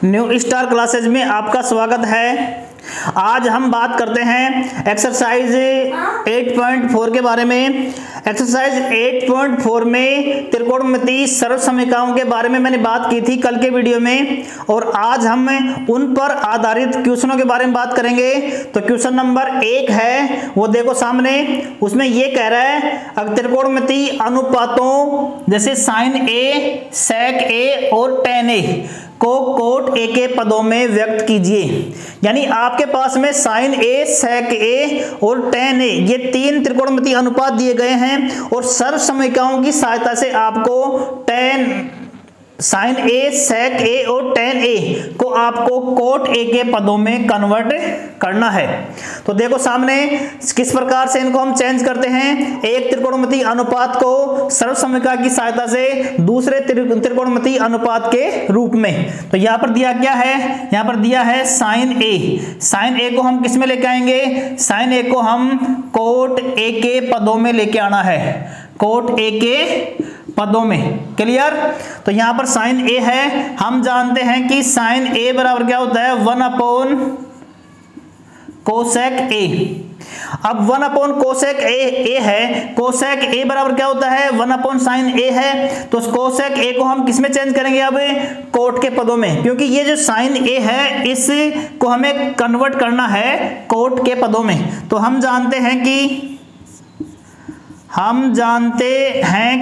New star classes में आपका स्वागत है। आज हम बात करते हैं एक्सरसाइज 8.4 के बारे में। एक्सरसाइज 8.4 में त्रिकोणमितीय सर्वसमीकरणों के बारे में मैंने बात की थी कल के वीडियो में, और आज हम उन पर आधारित क्वेश्चनों के बारे में बात करेंगे। तो क्वेश्चन नंबर 1 है, वो देखो सामने। उसमें ये कह रहा है अगर त्रिकोणमितीय अनुपातों जैसे साइन ए, सेक ए और टेन ए को कोट ए के पदों में व्यक्त कीजिए। यानी आपके पास में साइन ए, सेक ए और टेन ए ये तीन त्रिकोणमितीय अनुपात दिए गए हैं, और सर्वसमीकरणों की सहायता से आपको साइन ए, सेक ए और टेन ए को आपको कोट ए के पदों में कन्वर्ट करना है। तो देखो सामने किस प्रकार से इनको हम चेंज करते हैं। एक त्रिकोणमितीय अनुपात को सर्वसमीकरण की सहायता से दूसरे त्रिकोणमितीय अनुपात के रूप में। तो यहाँ पर दिया क्या है, यहाँ पर दिया है साइन ए। साइन ए को हम किस में लेके आएंगे, साइन ए को हम कोट ए के पदों में लेके आना है, कोट ए के पदों में। क्लियर। तो यहां पर साइन ए है, हम जानते हैं कि साइन ए बराबर क्या होता है 1 अपॉन कोसेक ए। अब 1 अपॉन कोसेक ए है, कोसेक ए बराबर क्या होता है 1 अपॉन साइन ए है। तो कोसेक ए को हम किस में चेंज करेंगे, अब कोट के पदों में, क्योंकि ये जो साइन ए है इसको हमें कन्वर्ट करना है कोट के पदों में। तो हम जानते हैं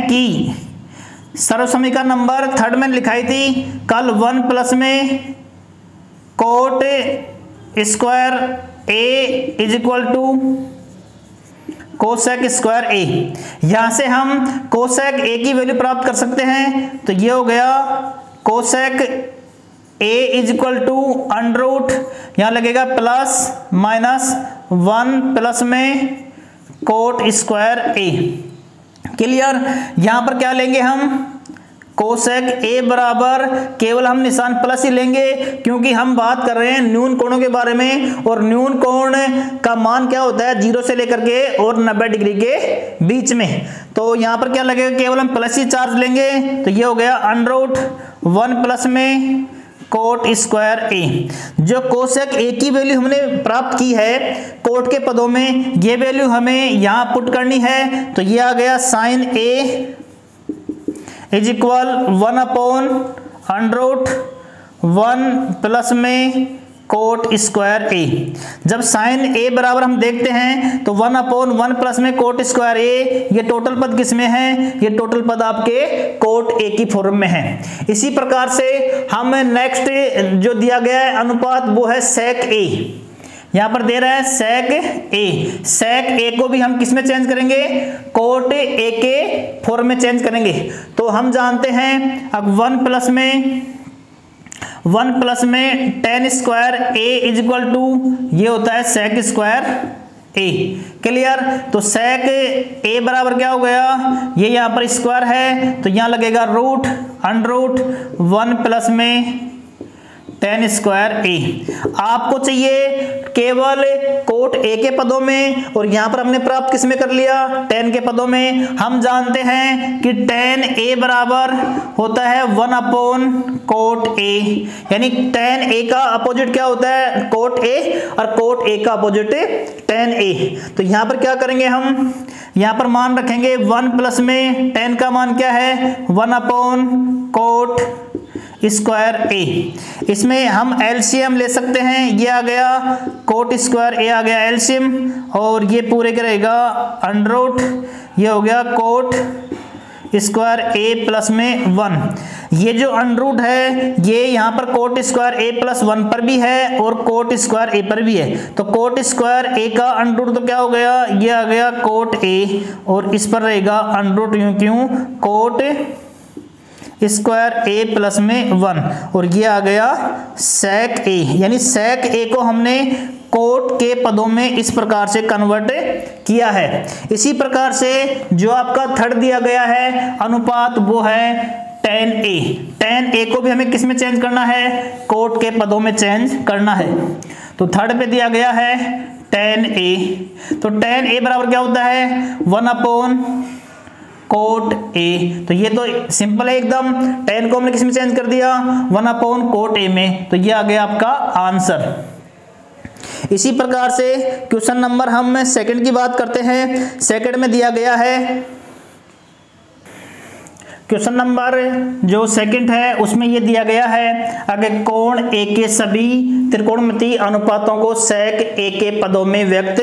कि सर्वसमीकरण नंबर 3 में लिखाई थी कल 1 प्लस में cot square A is equal to cosec square A. यहां से हम कोसेक ए की वैल्यू प्राप्त कर सकते हैं। तो ये हो गया cosec A is equal to under root, यहां लगेगा प्लस माइनस 1 प्लस में कोट स्क्वायर ए। क्लियर। यहां पर क्या लेंगे हम, कोसेक ए बराबर केवल हम निशान प्लस ही लेंगे, क्योंकि हम बात कर रहे हैं न्यून कोणों के बारे में, और न्यून कोण का मान क्या होता है 0 से लेकर के और 90 डिग्री के बीच में। तो यहां पर क्या लगेगा, केवल हम प्लस ही चार्ज लेंगे। तो ये हो गया अंडर रूट 1 प्लस में कोट स्क्वायर ए। जो कोसेक ए की वैल्यू हमने प्राप्त की है कोट के पदों में, ये वैल्यू हमें यहां पुट करनी है। तो ये आ गया sine A is equal 1 upon under root 1 plus में कोट स्क्वायर ए। जब साइन ए बराबर हम देखते हैं तो 1 अपॉन 1 प्लस में कोट स्क्वायर ए, ये टोटल पद किस में है, ये टोटल पद आपके कोट ए की फॉर्म में है। इसी प्रकार से हम नेक्स्ट जो दिया गया है अनुपात वो है सेक ए। यहां पर दे रहा है सेक ए। सेक ए को भी हम किस में चेंज करेंगे, कोट ए के फॉर्म में चेंज करेंगे। तो हम जानते हैं अब 1 प्लस में tan square A is equal to ये होता है सेक स्क्वायर ए। क्लियर। तो सेक ए बराबर क्या हो गया, ये यहां पर स्क्वायर है तो यहां लगेगा रूट अंडर रूट 1 प्लस में टेन स्क्वायर ए। आपको चाहिए केवल कोट ए के पदों में, और यहां पर हमने प्राप्त किस में कर लिया, टेन के पदों में। हम जानते हैं कि टेन ए बराबर होता है 1 अपॉन कोट ए, यानी टेन ए का अपोजिट क्या होता है कोट ए, और कोट ए का अपोजिट टेन ए। तो यहां पर क्या करेंगे, हम यहां पर मान रखेंगे 1 प्लस में टेन का मान क्या है 1 अपॉन कोट स्क्वायर ए। इसमें हम एलसीएम ले सकते हैं, ये आ गया कोट स्क्वायर ए आ गया एलसीएम, और ये पूरे का रहेगा अंडर रूट, ये हो गया कोट स्क्वायर ए प्लस में 1। ये जो अंडर रूट है ये यहाँ पर कोट स्क्वायर ए प्लस 1 पर भी है और कोट स्क्वायर ए पर भी है। तो कोट स्क्वायर ए का अंडर रूट तो क्या हो गया, ये आ गया कोट ए, और इस पर रहेगा अंडर रूट क्यों कोट स्क्वायर ए प्लस में 1, और ये आ गया सेक ए। यानी सेक ए को हमने कोट के पदों में इस प्रकार से कन्वर्ट किया है। इसी प्रकार से जो आपका थर्ड दिया गया है अनुपात वो है टेन ए। टेन ए को भी हमें किस में चेंज करना है, कोट के पदों में चेंज करना है। तो थर्ड पे दिया गया है टेन ए। तो टेन ए बराबर क्या होता है 1 अपॉन कोट ए। तो ये तो सिंपल है एकदम, tan को हमने किस में चेंज कर दिया, 1 कोट ए में, तो ये आ गया आपका आंसर। इसी प्रकार से क्वेश्चन नंबर हम सेकंड की बात करते हैं। सेकंड में दिया गया है क्वेश्चन नंबर जो सेकंड है उसमें ये दिया गया है, अगर कोण ए के सभी त्रिकोणमितीय अनुपातों को सेक ए के पदों में व्यक्त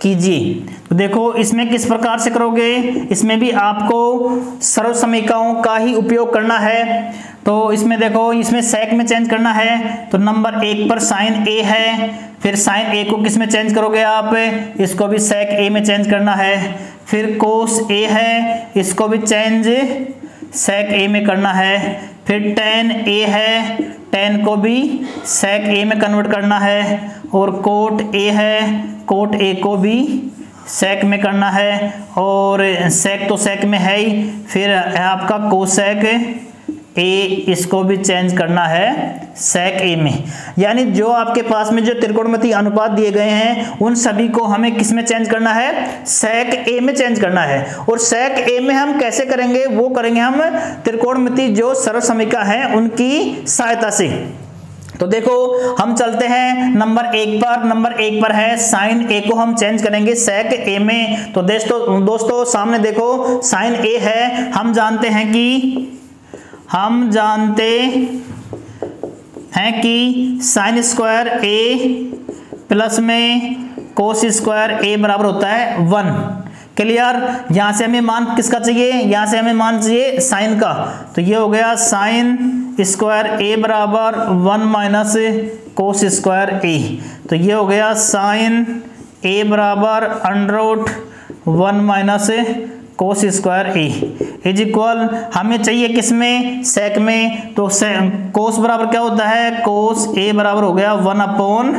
कीजिए। तो देखो इसमें किस प्रकार से करोगे, इसमें भी आपको सर्व समीकरणों का ही उपयोग करना है। तो इसमें देखो, इसमें सेक में चेंज करना है, तो नंबर 1 पर साइन ए है, फिर साइन ए को किस में चेंज करोगे आप, इसको भी सेक ए में चेंज करना है। फिर कोस ए है, इसको भी चेंज सेक ए में करना है। फिर tan ए है, tan को भी सेक ए में कन्वर्ट करना है। और कोट ए है, कोट ए को भी सेक में करना है, और सेक तो सेक में है ही। फिर है आपका कोसेक ए, इसको भी चेंज करना है सेक ए में। यानी जो आपके पास में जो त्रिकोणमितीय अनुपात दिए गए हैं उन सभी को हमें किस में चेंज करना है, सेक ए में चेंज करना है। और सेक ए में हम कैसे करेंगे, वो करेंगे हम त्रिकोणमितीय जो सरल समीकरण है उनकी सहायता से। तो देखो हम चलते हैं नंबर 1 पर। नंबर 1 पर है साइन ए को हम चेंज करेंगे सेक ए में। तो दोस्तों सामने देखो साइन ए है, हम जानते हैं कि साइन स्क्वायर ए प्लस में कोस स्क्वायर ए बराबर होता है 1। क्लियर। यहां से हमें मान किसका चाहिए, यहां से हमें मान चाहिए साइन का। तो ये हो गया साइन स्क्वायर ए बराबर 1 माइनस कोस स्क्वायर ए। तो ये हो गया साइन ए बराबर under 1 minus cos square A is equal, हमें चाहिए किसमें, सेक में। तो कोस बराबर क्या होता है, कोस ए बराबर हो गया 1 अपॉन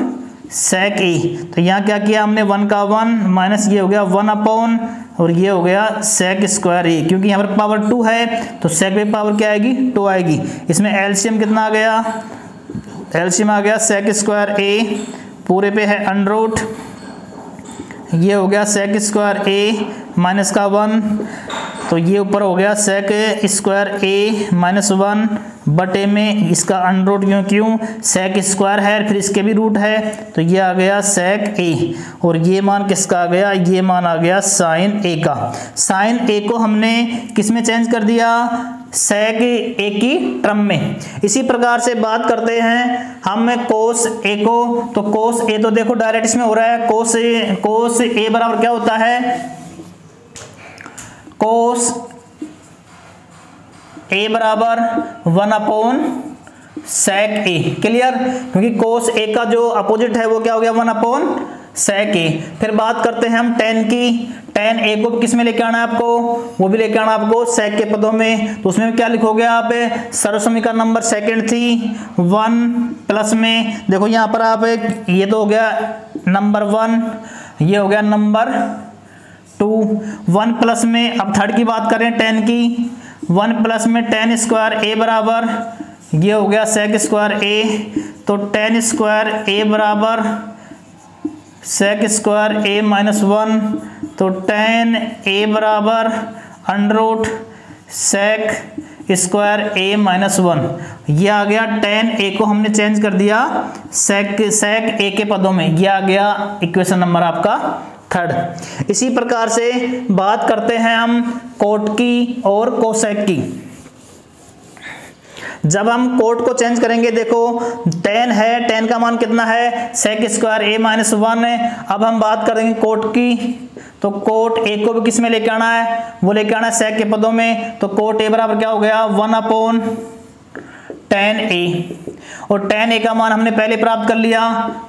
सेक ए। तो यहाँ क्या किया हमने, 1 का 1 माइनस ये हो गया 1 अपॉन, और ये हो गया सेक स्क्वायर ए। क्योंकि यहाँ पर पावर 2 है तो सेक में पावर क्या आएगी, 2 आएगी। इसमें एलसीएम कितना आ गया, एलसीएम आ गया सेक स्क्वायर ए पूरे पे है अंडर, ये हो गया सेक स्क्वायर ए माइनस का 1, तो ये ऊपर हो गया सेक स्क्वायर ए माइनस 1 बटे में इसका अंडर क्यों सेक स्क्वायर है, फिर इसके भी रूट है, तो ये आ गया सेक ए। और ये मान किसका आ गया, ये मान आ गया साइन ए का। साइन ए को हमने किस में चेंज कर दिया, सेक ए की टर्म में। इसी प्रकार से बात करते हैं हम कोस ए को। तो कोस ए तो देखो डायरेक्ट इसमें हो रहा है, कोस ए बराबर क्या होता है, कोस ए बराबर 1 अपॉन सेक ए। क्लियर। क्योंकि कोस ए का जो अपोजिट है वो क्या हो गया, 1 अपॉन सेक ए। फिर बात करते हैं हम tan की। tan ए को किस में लेके आना है आपको, वो भी लेके आना आपको सेक के पदों में। तो उसमें क्या लिखोगे आप, सर्व समीकरण नंबर सेकंड थी 1 प्लस में, देखो यहाँ पर आप ये तो हो गया नंबर 1, ये हो गया नंबर 2, 1 प्लस में। अब थर्ड की बात करें tan की, 1 प्लस में tan स्क्वायर ए बराबर ये हो गया सेक स्क्वायर ए। तो tan स्क्वायर ए बराबर सेक स्क्वायर ए माइनस 1, तो tan ए बराबर अंडर सेक स्क्वायर ए माइनस 1। ये आ गया tan ए को हमने चेंज कर दिया सेक ए के पदों में, ये आ गया इक्वेशन नंबर आपका थर्ड। इसी प्रकार से बात करते हैं हम कोट की और कोसेक की। जब हम कोट को चेंज करेंगे, देखो tan है, tan का मान कितना है, सेक स्क्वायर ए माइनस 1 है। अब हम बात करेंगे कोट की, तो कोट ए को भी किस में लेके आना है, वो लेके आना है सेक के पदों में। तो कोट ए बराबर क्या हो गया, 1 अपॉन tan ए। और tan ए का मान हमने पहले प्राप्त कर लिया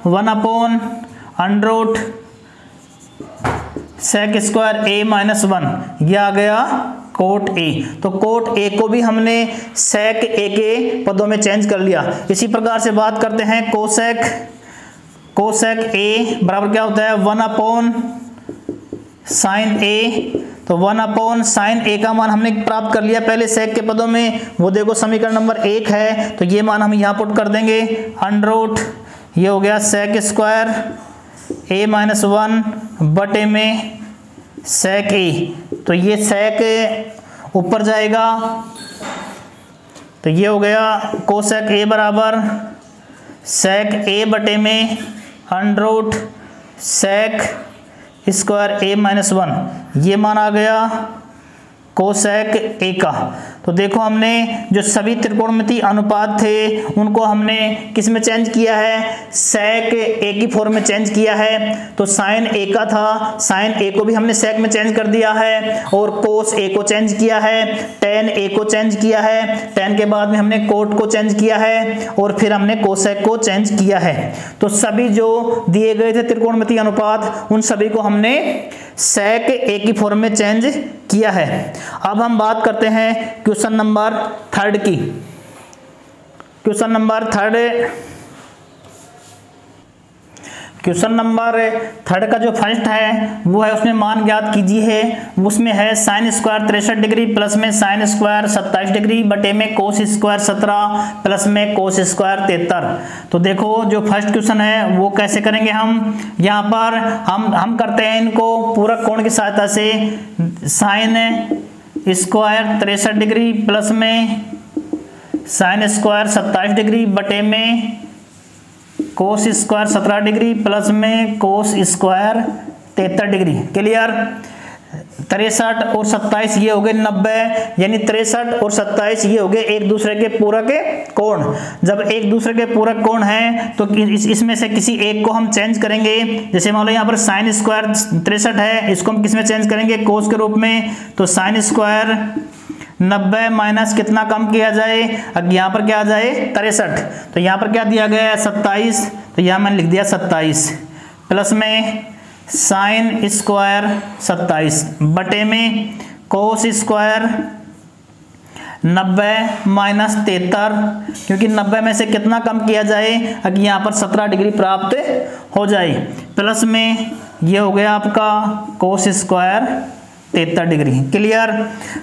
1 अपॉन अंडर सेक स्क्वायर ए माइनस 1, यह आ गया कोट ए। तो कोट ए को भी हमने सेक ए के पदों में चेंज कर लिया। इसी प्रकार से बात करते हैं कोसेक। कोसेक ए बराबर क्या होता है, 1 अपॉन साइन ए। तो 1 अपॉन साइन ए का मान हमने प्राप्त कर लिया पहले सेक के पदों में, वो देखो समीकरण नंबर 1 है। तो ये मान हम यहाँ पुट कर देंगे अंडर, ये हो गया सेक स्क्वायर ए माइनस 1 बटे में सेक ए। तो ये सेक ऊपर जाएगा तो ये हो गया कोसेक ए बराबर सेक ए बटे में अंडर रूट सेक स्क्वायर ए माइनस 1, ये मान आ गया कोसेक ए का। तो देखो हमने जो सभी त्रिकोणमितीय अनुपात थे उनको हमने किस में चेंज किया है, सेक ए की फॉर्म में चेंज किया है। तो साइन ए का था, साइन ए को भी हमने सेक में चेंज कर दिया है, और कोस ए को चेंज किया है, टेन ए को चेंज किया है, टेन के बाद में हमने कोट को चेंज किया है, और फिर हमने कोसेक को चेंज किया है। तो सभी जो दिए गए थे त्रिकोणमितीय अनुपात उन सभी को हमने सेक ए की फॉर्म में चेंज किया है। अब हम बात करते हैं क्वेश्चन नंबर 3 की। क्वेश्चन नंबर 3 का जो फर्स्ट है वो है, उसमें मान ज्ञात कीजिए। उसमें है साइन स्क्वायर 63 डिग्री प्लस में साइन स्क्वायर 27 डिग्री बटे में कोस स्क्वायर 17 प्लस में कोस स्क्वायर 73। तो देखो जो फर्स्ट क्वेश्चन है वो कैसे करेंगे हम, यहाँ पर हम करते हैं इनको पूरक कोण की सहायता से। साइन स्क्वायर 63 डिग्री प्लस में साइन स्क्वायर 27 डिग्री बटे में कोस स्क्वायर 17 डिग्री प्लस में कोस स्क्वायर 73 डिग्री। क्लियर। 63 और 27 ये हो गए 90, यानी 63 और 27 ये हो गए एक दूसरे के पूरक कोण। जब एक दूसरे के पूरक कोण हैं तो इसमें से किसी एक को हम चेंज करेंगे। जैसे मान लो यहाँ पर साइन स्क्वायर 63 है, इसको हम किस में चेंज करेंगे, कोस के रूप में। तो साइन स्क्वायर 90 माइनस कितना कम किया जाए, अब यहाँ पर क्या आ जाए 63, तो यहाँ पर क्या दिया गया है 27, तो यहाँ मैंने लिख दिया 27 प्लस में साइन स्क्वायर 27 बटे में कोस स्क्वायर 90 माइनस 73, क्योंकि 90 में से कितना कम किया जाए, अगर यहाँ पर 17 डिग्री प्राप्त हो जाए, प्लस में ये हो गया आपका cos square 73 degree. Clear.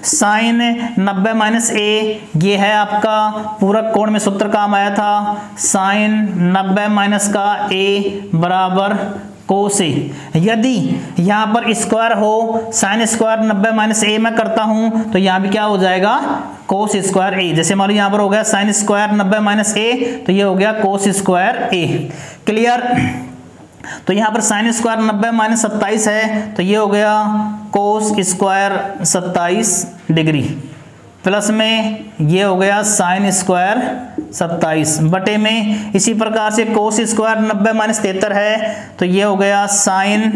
Sine 90 minus A ये है आपका पूरक कोण में सूत्र काम आया था, साइन 90 माइनस का ए बराबर कोस ए। यदि यहाँ पर स्क्वायर हो, साइन स्क्वायर 90 माइनस ए मैं करता हूँ तो यहाँ भी क्या हो जाएगा कोस स्क्वायर ए। जैसे मान लो यहाँ पर हो गया साइन स्क्वायर 90 माइनस ए, तो ये हो गया कोस स्क्वायर ए। क्लियर। तो यहाँ पर साइन स्क्वायर 90 माइनस 27 है, तो ये हो गया कोस स्क्वायर 27 डिग्री प्लस में ये हो गया साइन स्क्वायर 27 बटे में, इसी प्रकार से कोस स्क्वायर 90 माइनस 73 है, तो ये हो गया साइन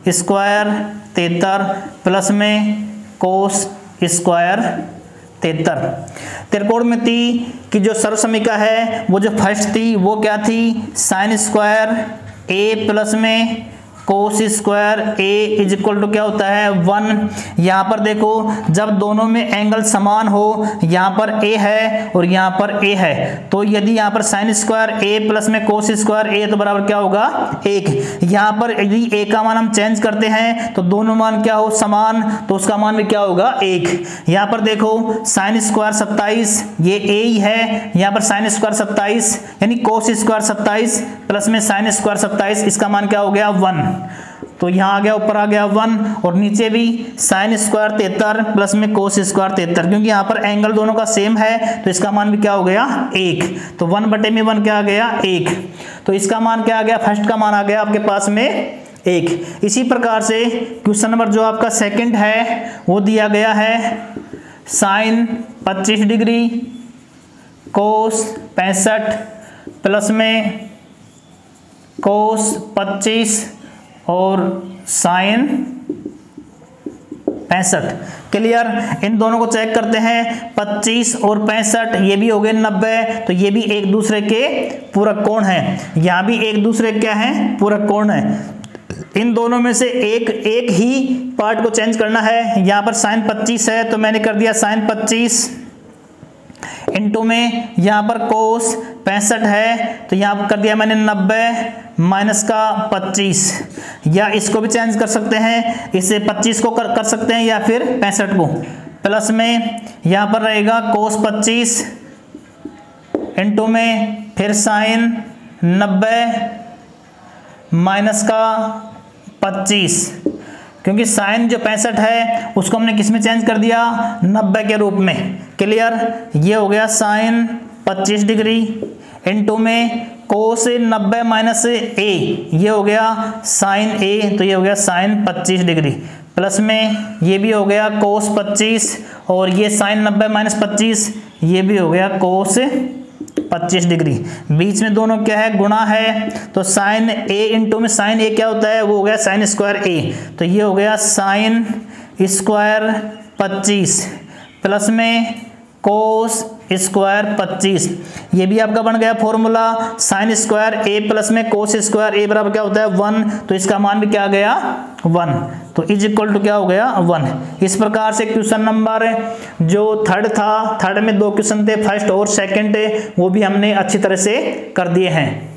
स्क्वायर 73 प्लस में कोस स्क्वायर 73। त्रिकोणमिति की जो सर्वसमीका है वो जो फर्स्ट थी वो क्या थी, साइन स्क्वायर ए प्लस में cos square A is equal to क्या होता है 1। यहाँ पर देखो जब दोनों में एंगल समान हो, यहाँ पर ए है और यहाँ पर ए है, तो यदि यहाँ पर साइन स्क्वायर ए प्लस में कोस स्क्वायर ए तो बराबर क्या होगा 1। यहाँ पर यदि ए का मान हम चेंज करते हैं तो दोनों मान क्या हो समान, तो उसका मान भी क्या होगा 1। यहाँ पर देखो साइन स्क्वायर 27 ये ए ही है, यहाँ पर साइन स्क्वायर 27 यानी कोस स्क्वायर 27 प्लस में साइन स्क्वायर 27, इसका मान क्या हो गया 1। तो यहाँ आ गया ऊपर आ गया 1, और नीचे भी साइन स्क्वायर 73 प्लस में कोस स्क्वायर 73, क्योंकि यहाँ पर एंगल दोनों का सेम है तो इसका मान भी क्या हो गया 1। तो 1 बटे में 1 क्या आ गया 1, तो इसका मान क्या आ गया, फर्स्ट का मान आ गया आपके पास में 1। इसी प्रकार से क्वेश्चन नंबर जो आपका सेकंड है वो दिया गया है साइन 25 डिग्री कोस 65 प्लस में कोस 25 और साइन 65। क्लियर। इन दोनों को चेक करते हैं, 25 और 65 ये भी हो गए 90, तो ये भी एक दूसरे के पूरक कोण हैं, यहाँ भी एक दूसरे क्या हैं पूरक कोण है। इन दोनों में से एक ही पार्ट को चेंज करना है। यहाँ पर साइन 25 है तो मैंने कर दिया साइन 25 इनटू में यहाँ पर कोस 65 है तो यहाँ कर दिया मैंने 90 माइनस का 25, या इसको भी चेंज कर सकते हैं, इससे 25 को कर सकते हैं या फिर 65 को, प्लस में यहाँ पर रहेगा कोस 25 इनटू में फिर साइन 90 माइनस का 25, क्योंकि साइन जो 65 है उसको हमने किस में चेंज कर दिया, 90 के रूप में। क्लियर, ये हो गया साइन 25 डिग्री इनटू में कोस 90 माइनस ए, ये हो गया साइन ए, तो ये हो गया साइन 25 डिग्री, प्लस में ये भी हो गया कोस 25 और ये साइन 90 माइनस 25, ये भी हो गया कोस 25 डिग्री। बीच में दोनों क्या है, गुणा है, तो साइन ए इंटू में साइन ए क्या होता है, वो हो गया साइन स्क्वायर ए, तो ये हो गया साइन स्क्वायर 25 प्लस में कोस स्क्वायर 25, ये भी आपका बन गया formula. Sine square A plus में कोस स्क्वायर ए बराबर क्या होता है 1, तो इसका मान भी क्या आ गया 1, तो इज इक्वल टू क्या हो गया 1। इस प्रकार से क्वेश्चन नंबर जो थर्ड था, थर्ड में 2 क्वेश्चन थे, फर्स्ट और सेकंड, वो भी हमने अच्छी तरह से कर दिए हैं।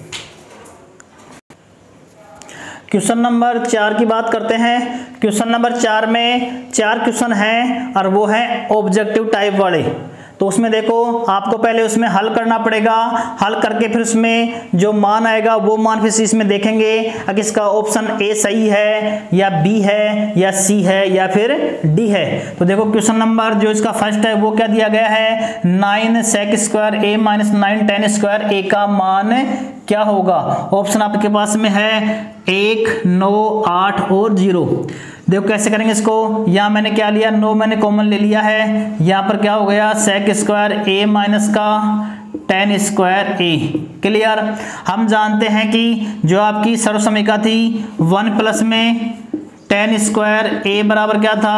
क्वेश्चन नंबर 4 की बात करते हैं। क्वेश्चन नंबर 4 में 4 क्वेश्चन हैं और वो हैं ऑब्जेक्टिव टाइप वाले। तो उसमें देखो आपको पहले उसमें हल करना पड़ेगा, हल करके फिर उसमें जो मान आएगा वो मान फिर इसमें देखेंगे अगर इसका ऑप्शन ए सही है या बी है या सी है या फिर डी है। तो देखो क्वेश्चन नंबर जो इसका फर्स्ट है वो क्या दिया गया है, 9 sec स्क्वायर ए माइनस 9 tan स्क्वायर ए का मान क्या होगा। ऑप्शन आपके पास में है 1, 9, 8 और 0। देखो कैसे करेंगे इसको, यहाँ मैंने क्या लिया, 9 मैंने कॉमन ले लिया है, यहाँ पर क्या हो गया sec स्क्वायर ए माइनस का tan स्क्वायर ए। क्लियर, हम जानते हैं कि जो आपकी सर्वसमीका थी 1 प्लस में tan स्क्वायर ए बराबर क्या था,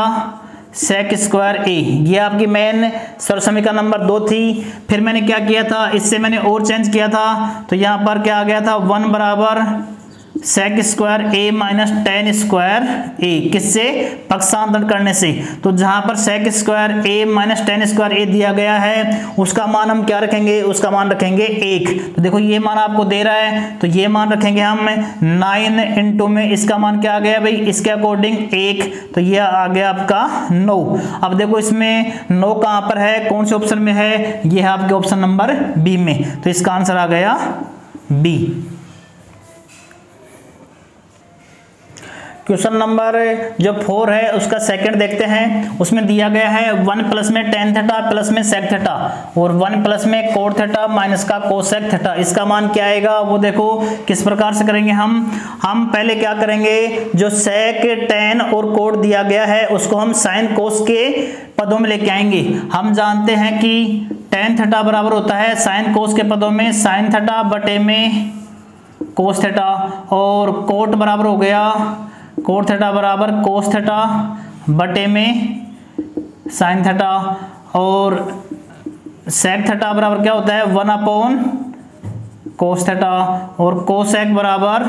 sec स्क्वायर ए, ये आपकी मेन सर्वसमीका नंबर 2 थी। फिर मैंने क्या किया था, इससे मैंने और चेंज किया था, तो यहाँ पर क्या आ गया था 1 बराबर sec स्क्वायर ए माइनस tan स्क्वायर ए, किससे, पक्षांतर करने से। तो जहां पर sec स्क्वायर ए माइनस tan स्क्वायर ए दिया गया है उसका मान हम क्या रखेंगे, उसका मान रखेंगे 1। तो देखो ये मान आपको दे रहा है तो ये मान रखेंगे हम 9 इंटू में इसका मान क्या आ गया भाई, इसके अकॉर्डिंग 1, तो ये आ गया आपका 9। अब देखो इसमें 9 कहां पर है, कौन से ऑप्शन में है, ये है आपके ऑप्शन नंबर बी में, तो इसका आंसर आ गया बी। क्वेश्चन नंबर जो 4 है उसका सेकंड देखते हैं। उसमें दिया गया है 1 प्लस में tan थीटा प्लस में sec थीटा और 1 प्लस में cot थीटा माइनस का cosec थीटा, इसका मान क्या आएगा वो देखो किस प्रकार से करेंगे हम पहले क्या करेंगे, जो sec tan और cot दिया गया है उसको हम sin cos के पदों में लेके आएंगे। हम जानते हैं कि tan थीटा बराबर होता है sin cos के पदों में sin थीटा बटे में cos थीटा और cot बराबर हो गया कोट थीटा बराबर कोस थीटा बटे में साइन थीटा और सेक थीटा बराबर क्या होता है 1 अपॉन कोस थीटा और कोसेक बराबर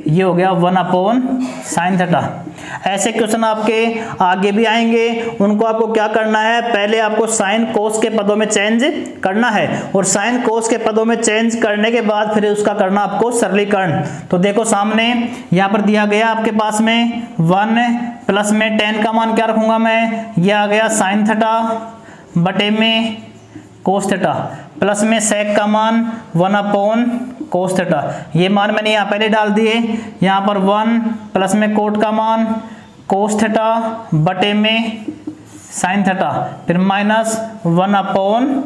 ये हो गया 1 अपॉन साइन थीटा। ऐसे क्वेश्चन आपके आगे भी आएंगे, उनको आपको क्या करना है, पहले आपको साइन कोस के पदों में चेंज करना है और साइन कोस के पदों में चेंज करने के बाद फिर उसका करना आपको सरलीकरण। तो देखो सामने यहाँ पर दिया गया आपके पास में 1 प्लस में tan का मान क्या रखूंगा मैं, यह आ गया साइन थीटा बटे में कोस थीटा प्लस में सेक का मान 1 अपॉन कोस थीटा, ये मान मैंने यहाँ पहले डाल दिए। यहाँ पर 1 प्लस में कोट का मान कोस थीटा बटे में साइन थीटा फिर माइनस 1 अपॉन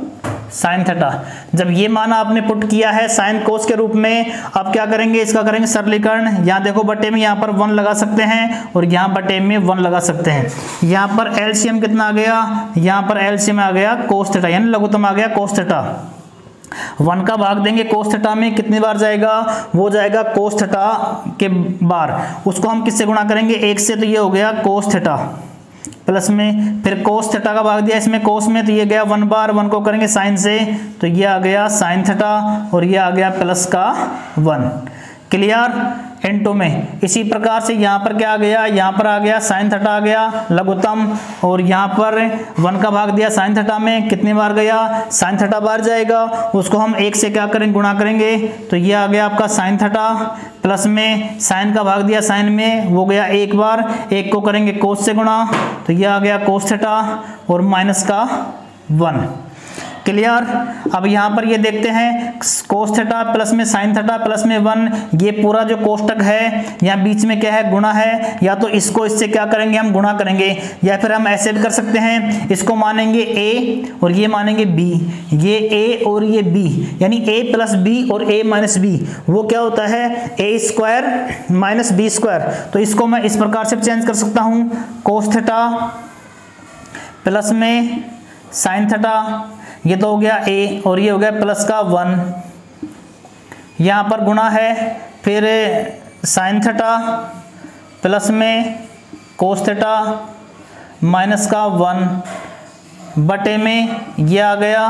साइन थीटा। जब ये मान आपने पुट किया है साइन कोस के रूप में, अब क्या करेंगे, इसका करेंगे सरलीकरण। यहाँ देखो बटे में यहाँ पर 1 लगा सकते हैं और यहाँ बटे में 1 लगा सकते हैं। यहाँ पर एलसीएम कितना आ गया, यहाँ पर एलसीएम आ गया कोस थीटा, यानी लघुत्तम आ गया कोस थीटा। 1 का भाग देंगे कोस थीटा में, कितनी बार जाएगा, वो जाएगा कोस थीटा के बार, उसको हम किससे गुणा करेंगे 1 से, तो ये हो गया कोस थीटा प्लस में फिर कोस थीटा का भाग दिया इसमें कोस में, तो ये गया 1 बार, 1 को करेंगे साइन से, तो ये आ गया साइन थीटा और ये आ गया प्लस का 1। क्लियर, इनटू में इसी प्रकार से यहाँ पर क्या आ गया, यहाँ पर आ गया साइन थीटा आ गया लघुत्तम और यहाँ पर 1 का भाग दिया साइन थीटा में, कितनी बार गया, साइन थीटा बार जाएगा, उसको हम 1 से क्या करेंगे गुणा करेंगे, तो ये आ गया आपका साइन थीटा प्लस में साइन का भाग दिया साइन में, वो गया 1 बार, 1 को करेंगे कोस से गुणा, तो ये आ गया कोस थीटा और माइनस का 1। क्लियर। अब यहाँ पर ये देखते हैं कोस थीटा प्लस में साइन थीटा प्लस में 1, ये पूरा जो कोष्टक है यहाँ बीच में क्या है, गुणा है। या तो इसको इससे क्या करेंगे, हम गुणा करेंगे, या फिर हम ऐसे भी कर सकते हैं, इसको मानेंगे a और ये मानेंगे b, ये a और ये b, यानी a प्लस b और a माइनस b, वो क्या होता है a square minus b square. तो इसको मैं इस प्रकार से चेंज कर सकता हूँ, कोस थीटा प्लस में साइन थीटा, ये तो हो गया a और ये हो गया प्लस का 1, यहाँ पर गुणा है, फिर साइन थीटा प्लस में कोस थीटा माइनस का 1 बटे में ये आ गया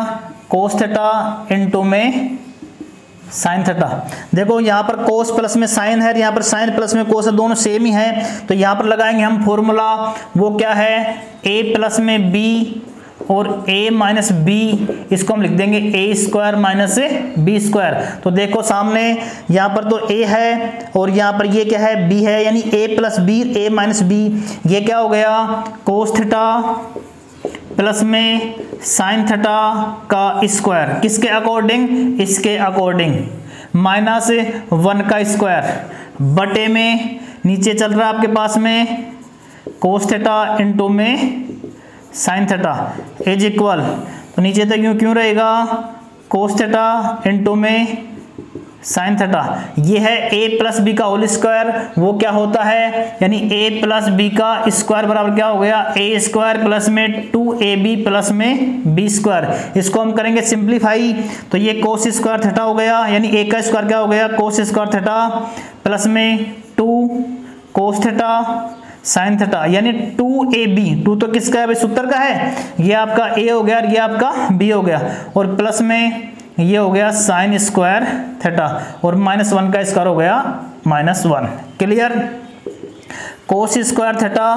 कोस थीटा इंटू में साइन थीटा। देखो यहाँ पर कोस प्लस में साइन है, यहाँ पर साइन प्लस में कोस है, दोनों सेम ही है। तो यहाँ पर लगाएंगे हम फॉर्मूला, वो क्या है a प्लस में b और a माइनस बी, इसको हम लिख देंगे a square minus b square. तो देखो सामने यहाँ पर तो a है और यहाँ पर ये क्या है b है, यानी a plus B a minus B, ये क्या हो गया कोस थीटा प्लस में साइन थीटा का स्क्वायर, किसके अकॉर्डिंग, इसके अकॉर्डिंग, माइनस 1 का स्क्वायर बटे में नीचे चल रहा है आपके पास में कोस थीटा इंटू में साइन थीटा इज इक्वल, तो नीचे तक क्यों रहेगा कोस थीटा इंटू में साइन थीटा। ये है a प्लस बी का होल स्क्वायर, वो क्या होता है, यानी a प्लस बी का स्क्वायर बराबर क्या हो गया a स्क्वायर प्लस में 2ab प्लस में b स्क्वायर। इसको हम करेंगे सिंप्लीफाई, तो ये कोस स्क्वायर थीटा हो गया, यानी a का स्क्वायर क्या हो गया कोस स्क्वायर थीटा प्लस में 2 कोस थीटा साइन थीटा, यानी 2ab, 2 तो किसका है भाई सूत्र का है, ये आपका a हो गया और ये आपका b हो गया, और प्लस में ये हो गया साइन स्क्वायर थीटा और माइनस 1 का स्क्वायर हो गया -1। Clear. Cos square theta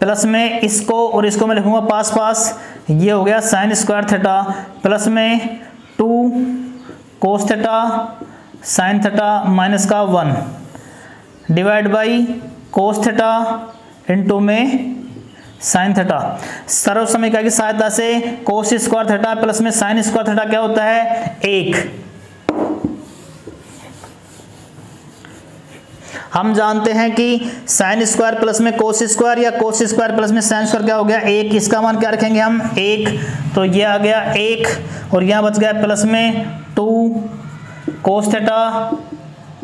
plus में इसको और इसको मैं लिखूंगा पास पास, ये हो गया साइन स्क्वायर थीटा प्लस में 2 cos theta sine theta minus का 1 divide by cos theta into में साइन थीटा। सर्व समीकरण की सहायता से कोस स्क्वायर थीटा प्लस में साइन स्क्वायर थीटा क्या होता है 1। हम जानते हैं कि साइन स्क्वायर प्लस में कोस स्क्वायर या कोस स्क्वायर प्लस में साइन स्क्वायर क्या हो गया 1, इसका मान क्या रखेंगे हम 1, तो ये आ गया 1 और यहाँ बच गया प्लस में 2 cos theta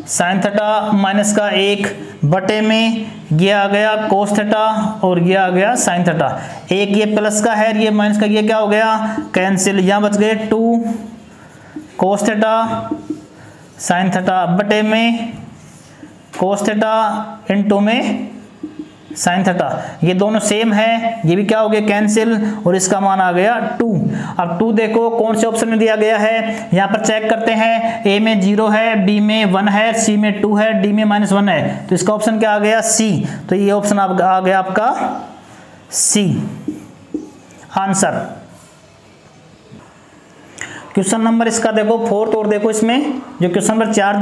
sine theta minus का 1 बटे में ये आ गया कोस थीटा और ये आ गया साइन थीटा, एक ये प्लस का है ये माइनस का, ये क्या हो गया कैंसिल, यहाँ बच गए 2 कोस थीटा साइन थीटा बटे में कोस थीटा इंटू में साइन थीटा, ये दोनों सेम है, ये भी क्या हो गया कैंसिल और इसका मान आ गया 2। अब 2 देखो कौन से ऑप्शन में दिया गया है, यहाँ पर चेक करते हैं, a में 0 है, b में 1 है, c में 2 है, d में -1 है, तो इसका ऑप्शन क्या आ गया c, तो ये ऑप्शन आ गया आपका c आंसर। क्वेश्चन नंबर इसका देखो 4th, और देखो इसमें जो क्वेश्चन नंबर 4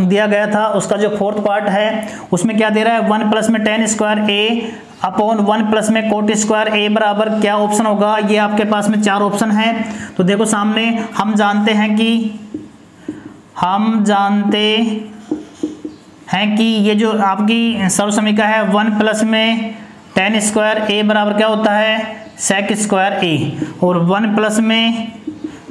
दिया गया था उसका जो 4th पार्ट है उसमें क्या दे रहा है 1 प्लस में tan square a upon 1 plus में कोट स्क्वायर a बराबर क्या ऑप्शन होगा, ये आपके पास में 4 ऑप्शन है। तो देखो सामने हम जानते हैं कि ये जो आपकी सर्व समीकरण है 1 प्लस में tan स्क्वायर a बराबर क्या होता है sec स्क्वायर a, और 1 प्लस में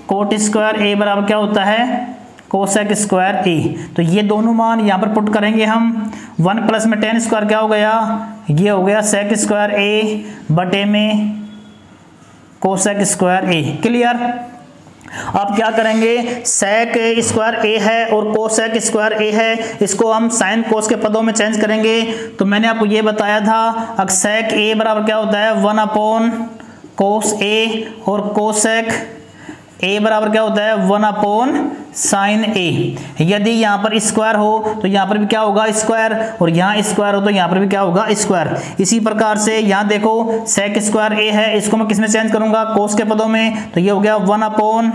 कोट स्क्वायर a बराबर क्या होता है कोसेक स्क्वायर a। तो ये दोनों मान यहाँ पर पुट करेंगे हम, 1 प्लस में tan स्क्वायर क्या हो गया, ये हो गया सेक स्क्वायर a बटे में कोसेक स्क्वायर a। क्लियर। अब क्या करेंगे, सेक स्क्वायर a है और कोसेक स्क्वायर a है, इसको हम साइन कोस के पदों में चेंज करेंगे। तो मैंने आपको ये बताया था अब सेक a बराबर क्या होता है 1 अपॉन कोस a, और कोसेक a बराबर क्या होता है 1 अपॉन साइन a। यदि यहाँ पर स्क्वायर हो तो यहाँ पर भी क्या होगा स्क्वायर, और यहाँ स्क्वायर हो तो यहाँ पर भी क्या होगा स्क्वायर। इसी प्रकार से यहाँ देखो सेक स्क्वायर a है, इसको मैं किस में चेंज करूंगा कोस के पदों में, तो ये हो गया 1 अपॉन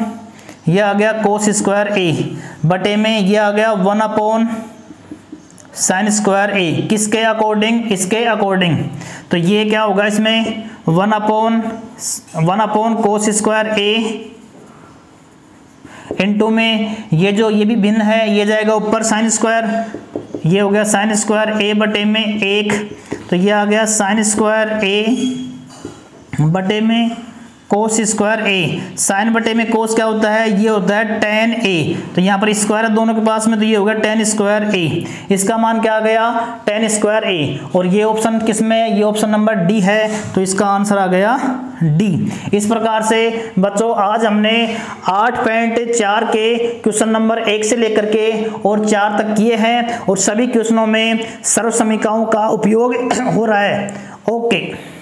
ये आ गया कोस स्क्वायर a बटे में ये आ गया 1 अपॉन साइन स्क्वायर a। किसके अकॉर्डिंग, इसके अकॉर्डिंग। तो ये क्या होगा इसमें 1 upon cos square a into में ये भी भिन्न है, ये जाएगा ऊपर साइन स्क्वायर, ये हो गया साइन स्क्वायर a बटे में 1, तो ये आ गया साइन स्क्वायर a बटे में कोस स्क्वायर a। साइन बटे में कोस क्या होता है, ये होता है tan a, तो यहाँ पर स्क्वायर है दोनों के पास में, तो ये होगा tan स्क्वायर a। इसका मान क्या आ गया, tan स्क्वायर a। और ये ऑप्शन किस में, ये ऑप्शन नंबर डी है, तो इसका आंसर आ गया डी। इस प्रकार से बच्चों आज हमने 8.4 के क्वेश्चन नंबर 1 से लेकर के और 4 तक किए हैं, और सभी क्वेश्चनों में सर्व समीकरणों का उपयोग हो रहा है। ओके।